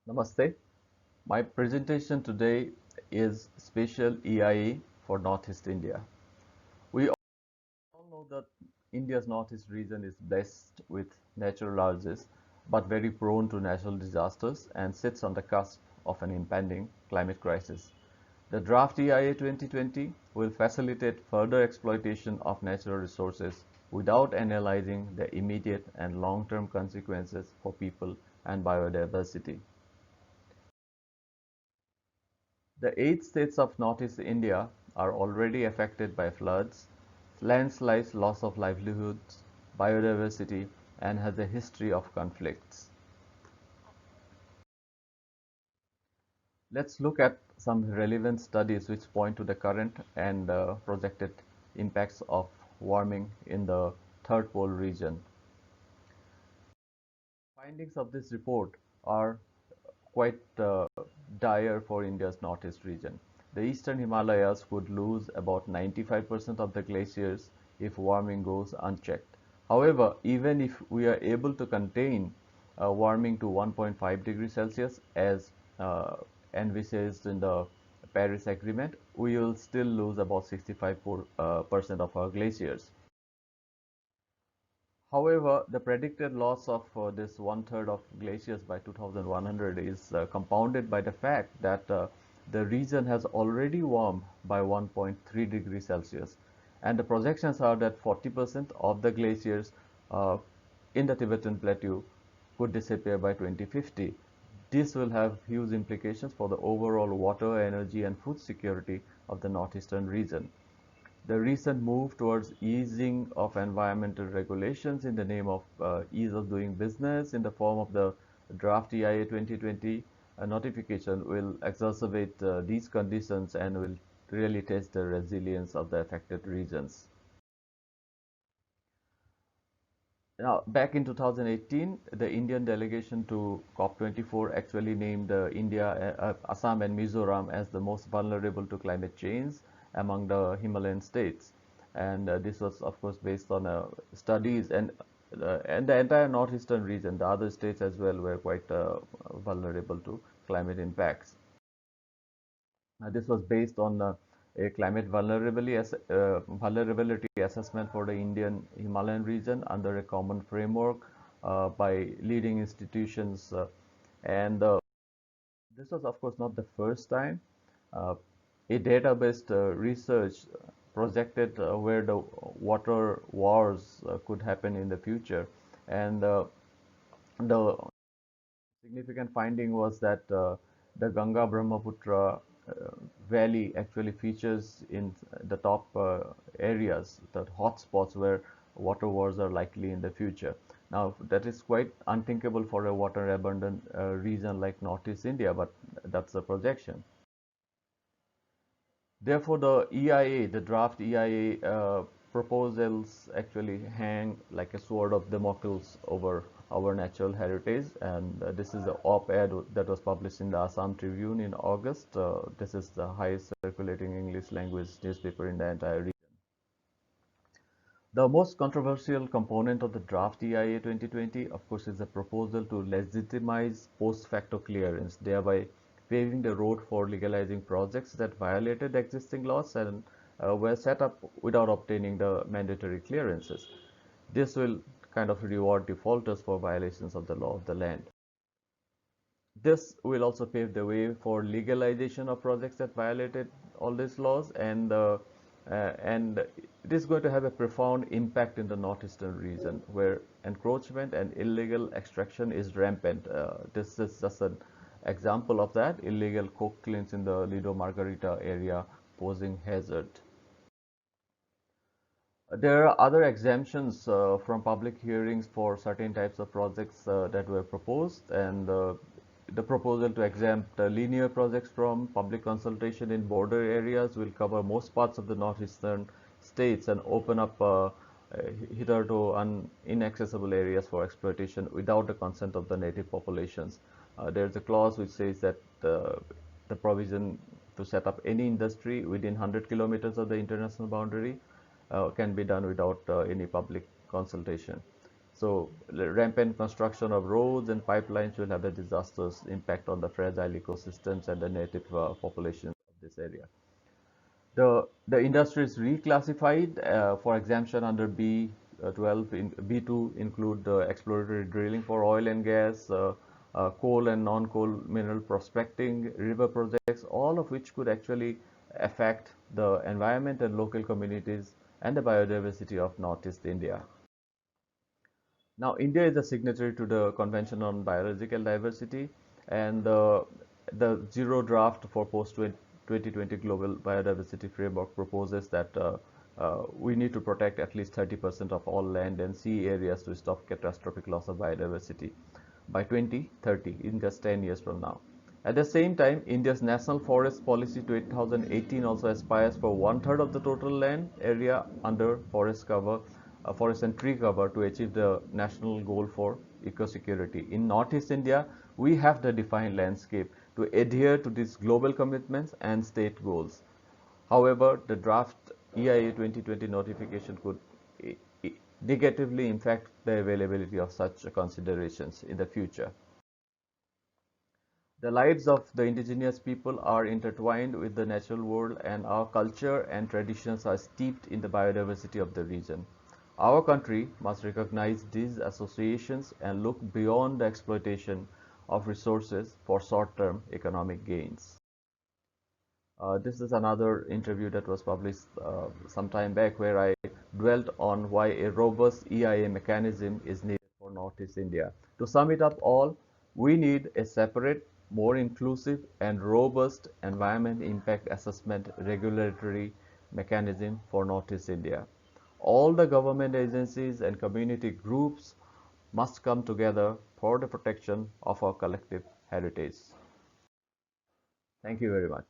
Namaste. My presentation today is special EIA for Northeast India. We all know that India's Northeast region is blessed with natural resources but very prone to natural disasters and sits on the cusp of an impending climate crisis. The draft EIA 2020 will facilitate further exploitation of natural resources without analyzing the immediate and long-term consequences for people and biodiversity. The 8 states of Northeast India are already affected by floods, landslides, loss of livelihoods, biodiversity, and has a history of conflicts. Let's look at some relevant studies which point to the current and projected impacts of warming in the third pole region. Findings of this report are quite dire for India's northeast region. The eastern Himalayas could lose about 95% of the glaciers if warming goes unchecked. However, even if we are able to contain warming to 1.5 degrees Celsius as envisaged in the Paris Agreement, we will still lose about 65% of our glaciers. However, the predicted loss of this one-third of glaciers by 2100 is compounded by the fact that the region has already warmed by 1.3 degrees Celsius, and the projections are that 40% of the glaciers in the Tibetan Plateau could disappear by 2050. This will have huge implications for the overall water, energy, and food security of the northeastern region. The recent move towards easing of environmental regulations in the name of ease of doing business in the form of the draft EIA 2020 notification will exacerbate these conditions and will really test the resilience of the affected regions. Now, back in 2018, the Indian delegation to COP24 actually named Assam and Mizoram as the most vulnerable to climate change among the Himalayan states. And this was, of course, based on studies and the entire northeastern region. The other states as well were quite vulnerable to climate impacts. This was based on a climate vulnerability assessment for the Indian Himalayan region under a common framework by leading institutions. And This was, of course, not the first time. Uh, a database research projected where the water wars could happen in the future. And The significant finding was that the Ganga Brahmaputra valley actually features in the top areas, the hotspots where water wars are likely in the future. Now, that is quite unthinkable for a water abundant region like Northeast India, but that's a projection. Therefore, the EIA, the draft EIA proposals actually hang like a sword of Damocles over our natural heritage. And this is the op-ed that was published in the Assam Tribune in August. This is the highest circulating English language newspaper in the entire region. The most controversial component of the draft EIA 2020, of course, is a proposal to legitimize post facto clearance, thereby paving the road for legalizing projects that violated existing laws and were set up without obtaining the mandatory clearances. This will kind of reward defaulters for violations of the law of the land. This will also pave the way for legalization of projects that violated all these laws, and it is going to have a profound impact in the northeastern region where encroachment and illegal extraction is rampant. This is just an example of that. Illegal coke cleans in the Lido Margarita area posing hazard. There are other exemptions from public hearings for certain types of projects that were proposed, and the proposal to exempt linear projects from public consultation in border areas will cover most parts of the northeastern states and open up hitherto inaccessible areas for exploitation without the consent of the native populations. There's a clause which says that the provision to set up any industry within 100 kilometers of the international boundary can be done without any public consultation. So rampant construction of roads and pipelines will have a disastrous impact on the fragile ecosystems and the native population of this area. The industry is reclassified for exemption under B12. B2 include exploratory drilling for oil and gas, coal and non-coal mineral prospecting, river projects, all of which could actually affect the environment and local communities and the biodiversity of Northeast India. Now, India is a signatory to the Convention on Biological Diversity, and the Zero Draft for post-2020 Global Biodiversity Framework proposes that we need to protect at least 30% of all land and sea areas to stop catastrophic loss of biodiversity by 2030, in just 10 years from now. At the same time, India's National Forest Policy 2018 also aspires for one-third of the total land area under forest and tree cover to achieve the national goal for eco-security. In Northeast India, we have the defined landscape to adhere to these global commitments and state goals. However, the draft EIA 2020 notification could negatively impact the availability of such considerations in the future. The lives of the indigenous people are intertwined with the natural world, and our culture and traditions are steeped in the biodiversity of the region. Our country must recognize these associations and look beyond the exploitation of resources for short-term economic gains. This is another interview that was published some time back, where I dwelt on why a robust EIA mechanism is needed for Northeast India. To sum it up all, we need a separate, more inclusive and robust environment impact assessment regulatory mechanism for Northeast India. All the government agencies and community groups must come together for the protection of our collective heritage. Thank you very much.